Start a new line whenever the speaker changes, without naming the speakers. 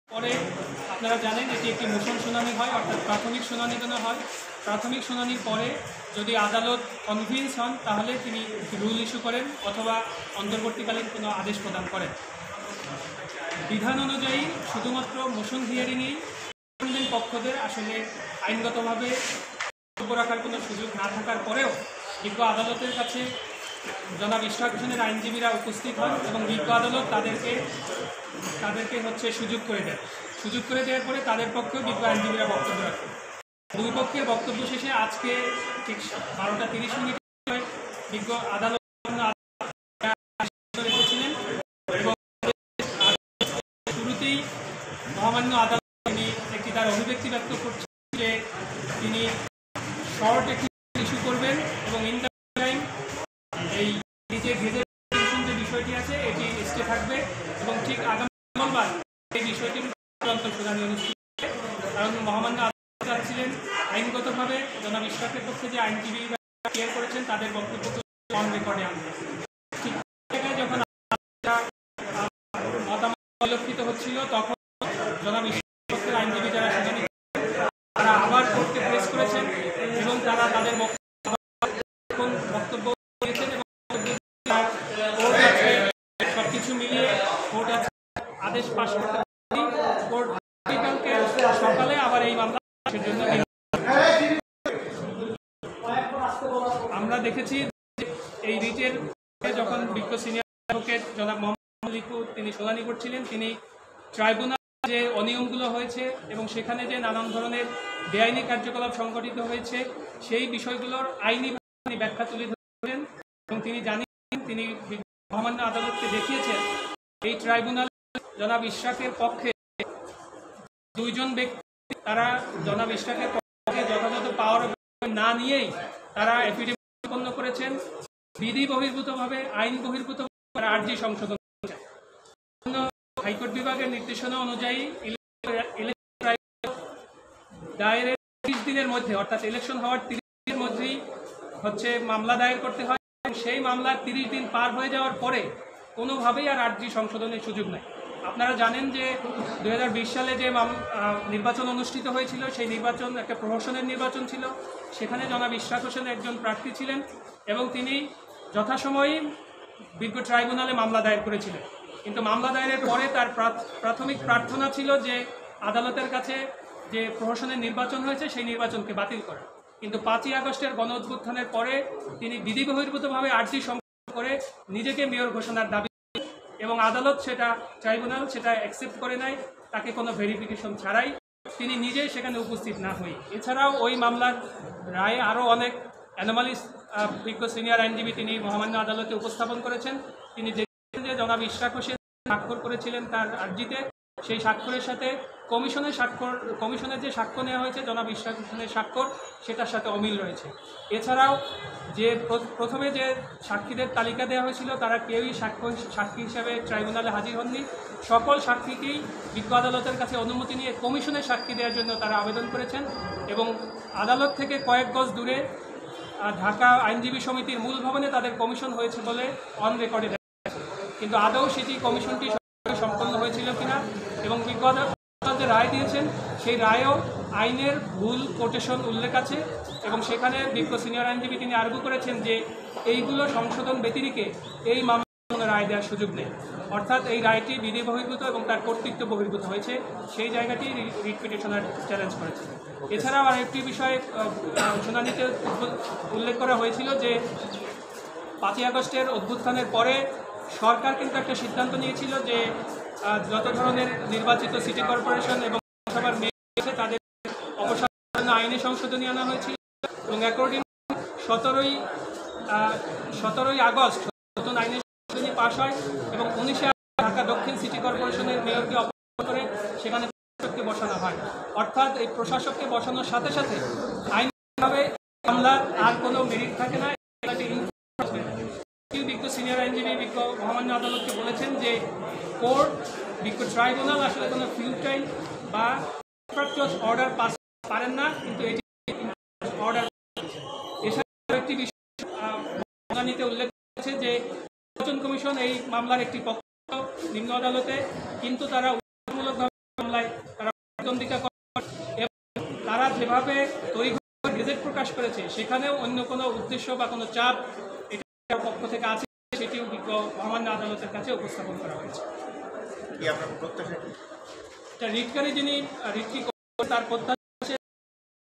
পরে আপনারা জানেন এটি একটি মোশন শুনানি হয়, অর্থাৎ প্রাথমিক শুনানি হয়। প্রাথমিক শুনানির পরে যদি আদালত কনভিন্স হন তাহলে তিনি রুল ইস্যু করেন অথবা অন্তর্বর্তীকালীন কোনো আদেশ প্রদান করেন। বিধান অনুযায়ী শুধুমাত্র মোশন হিয়ারিংয়েই পক্ষদের আসলে আইনগতভাবে বক্তব্য রাখার কোনো সুযোগ না থাকার পরেও বিজ্ঞ আদালতের কাছে জনাব ইশরাক হোসেনের আইনজীবীরা উপস্থিত হন এবং বিজ্ঞ আদালত তাদেরকে সুযোগ করে দেয়। সুযোগ করে দেওয়ার পরে তাদের পক্ষেও বিজ্ঞ আইনজীবীরা বক্তব্য রাখেন। দুই পক্ষের বক্তব্য শেষে আজকে ঠিক 12:30 বিজ্ঞ আদালত রেখেছিলেন এবং শুরুতেই মহামান্য আদালত তিনি একটি তার অভিব্যক্তি ব্যক্ত করছেন যে তিনি শর্ট একটি ইস্যু করবেন এবং ইন দ্য টাইম এই যে গেজেট যে বিষয়টি আছে এটি স্টে থাকবে এবং ঠিক আগামী মঙ্গলবার এই বিষয়টির চূড়ান্ত শুনানি অনুষ্ঠিত হবে। কারণ মহামান্য আদালত ছিলেন আইনগতভাবে জনাব ইশরাকের পক্ষে যে আইনজীবী ক্লিয়ার করেছেন তাদের বক্তব্য অন রেকর্ডে আনবে। ঠিক যখন মতামত পরিলক্ষিত হচ্ছিল তখন জনাব ইশরাকের আইনজীবী যারা শুনানি তারা আবার কোর্টকে প্রেস করেছেন এবং তারা তাদের বক্তব্য দিয়েছেন এবং কোর্ট আছে সবকিছু মিলিয়ে কোর্ট আছে আদেশ পাশ করতে কোর্ট সকালে আবার এই মামলা জন্য আমরা দেখেছি এই রিটের যখন বিজ্ঞ সিনিয়র অ্যাডভোকেট জনাব মোহাম্মদ লিকু তিনি শুনানি করছিলেন, তিনি ট্রাইব্যুনাল যে অনিয়মগুলো হয়েছে এবং সেখানে যে নানান ধরনের বেআইনি কার্যকলাপ সংঘটিত হয়েছে সেই বিষয়গুলোর আইনি ব্যাখ্যা তুলে ধরেছেন এবং তিনি জানিয়েছেন তিনি মহামান্য আদালতকে দেখিয়েছেন এই ট্রাইব্যুনাল জনাব ইশরাকের পক্ষে দুইজন ব্যক্তি তারা জনাব ইশরাকের পক্ষে যথাযথ পাওয়ার না নিয়েই তারা এফিডেভিট উৎপন্ন করেছেন, বিধি বহির্ভূতভাবে আইন বহির্ভূতভাবে আর্জি সংশোধন করেছেন। হাইকোর্ট বিভাগের নির্দেশনা অনুযায়ী দায়েরের 30 দিনের মধ্যে অর্থাৎ ইলেকশন হওয়ার 30 দিনের মধ্যেই মামলা দায়ের করতে হয় এবং সেই মামলার 30 দিন পার হয়ে যাওয়ার পরে কোনোভাবেই আর আর্জি সংশোধনের সুযোগ নেই। আপনারা জানেন যে 2020 সালে যে নির্বাচন অনুষ্ঠিত হয়েছিল সেই নির্বাচন একটা প্রহসনের নির্বাচন ছিল। সেখানে জনাব ইশরাক হোসেন একজন প্রার্থী ছিলেন এবং তিনি যথাসময়ে বিজ্ঞ ট্রাইব্যুনালে মামলা দায়ের করেছিলেন, কিন্তু মামলা দায়েরের পরে তার প্রাথমিক প্রার্থনা ছিল যে আদালতের কাছে যে প্রহসনের নির্বাচন হয়েছে সেই নির্বাচনকে বাতিল করে। কিন্তু 5ই আগস্টের গণ অভ্যুত্থানের পরে তিনি বিধি বহির্ভূতভাবে আর্জি সংশোধন করে নিজেকে মেয়র ঘোষণার দাবি এবং আদালত ট্রাইব্যুনাল সেটা অ্যাকসেপ্ট করে নেয়, তাকে কোনো ভেরিফিকেশন ছাড়াই তিনি নিজেই সেখানে উপস্থিত না হই। এছাড়াও ওই মামলার রায়ে আরও অনেক অ্যানোমালিস বিজ্ঞ সিনিয়র আইনজীবী তিনি মহামান্য আদালতে উপস্থাপন করেছেন। তিনি দেখেছেন যে জনাব ইশরাক হোসেন স্বাক্ষর করেছিলেন তার আর্জিতে, সেই স্বাক্ষরের সাথে কমিশনের যে সাক্ষ্য নেওয়া হয়েছে জনাব ইশরাক হোসেনের স্বাক্ষর সেটার সাথে অমিল রয়েছে। এছাড়াও যে প্রথমে যে সাক্ষীদের তালিকা দেওয়া হয়েছিল তারা কেউই সাক্ষী হিসাবে ট্রাইব্যুনালে হাজির হননি। সকল সাক্ষীকেই বিজ্ঞ আদালতের কাছে অনুমতি নিয়ে কমিশনের সাক্ষী দেওয়ার জন্য তারা আবেদন করেছেন এবং আদালত থেকে কয়েক গজ দূরে ঢাকা আইনজীবী সমিতির মূল ভবনে তাদের কমিশন হয়েছে বলে অন রেকর্ডে দেখা গেছে, কিন্তু আদৌ সেটি কমিশনটি সম্পন্ন হয়েছিল কিনা এবং বিজ্ঞ আদালত যে রায় দিয়েছেন সেই রায়েও আইনের ভুল কোটেশন উল্লেখ আছে এবং সেখানে বিজ্ঞ সিনিয়র আইনজীবী তিনি আর্গু করেছেন যে এইগুলো সংশোধন ব্যতিরেকে এই মামলার রায় দেওয়ার সুযোগ নেই, অর্থাৎ এই রায়টি বিধি বহির্ভূত এবং তার কর্তৃত্ব বহির্ভূত হয়েছে, সেই জায়গাটি রিট পিটিশনার চ্যালেঞ্জ করেছে। এছাড়াও আরেকটি বিষয়ে শুনানিতে উল্লেখ করা হয়েছিল যে 5ই আগস্টের অভ্যুত্থানের পরে সরকার কিন্তু একটা সিদ্ধান্ত নিয়েছিল যে যত ধরনের নির্বাচিত সিটি কর্পোরেশন এবং পৌরসভার মেয়র আছে তাদের অপসারণের জন্য আইনে সংশোধনী আনা হয়েছিল এবং অ্যাকর্ডিং 17ই আগস্ট নতুন আইনের সংশোধনী পাশ হয় এবং 19 ঢাকা দক্ষিণ সিটি কর্পোরেশনের মেয়রকে অপসারণ করে সেখানে প্রশাসককে বসানো হয়। অর্থাৎ এই প্রশাসককে বসানোর সাথে সাথে আইনভাবে মামলার আর কোনো মেরিট থাকে না। বিজ্ঞ সিনিয়র আইনজীবী বিজ্ঞ মহামান্য আদালতকে বলেছেন যে কোর্ট বিজ্ঞ ট্রাইব্যুনাল আসলে কোনো ফিউটাইল বা অর্ডার পাস পারেন না, কিন্তু এটি অর্ডার। এছাড়াও একটি বিষয় শুনানিতে উল্লেখ করেছে যে নির্বাচন কমিশন এই মামলার একটি পক্ষ নিম্ন আদালতে, কিন্তু তারা উল্লেখমূলকভাবে মামলায় যেভাবে তড়িঘড়ি গেজেট প্রকাশ করেছে সেখানেও অন্য কোনো উদ্দেশ্য বা কোনো চাপ এটার পক্ষ থেকে আছে, সেটিও বিজ্ঞ মহামান্য আদালতের কাছে উপস্থাপন করা হয়েছে।
কি আপনার প্রত্যাশা কি?
রিটকারী যিনি রিটটি তার প্রত্যাশা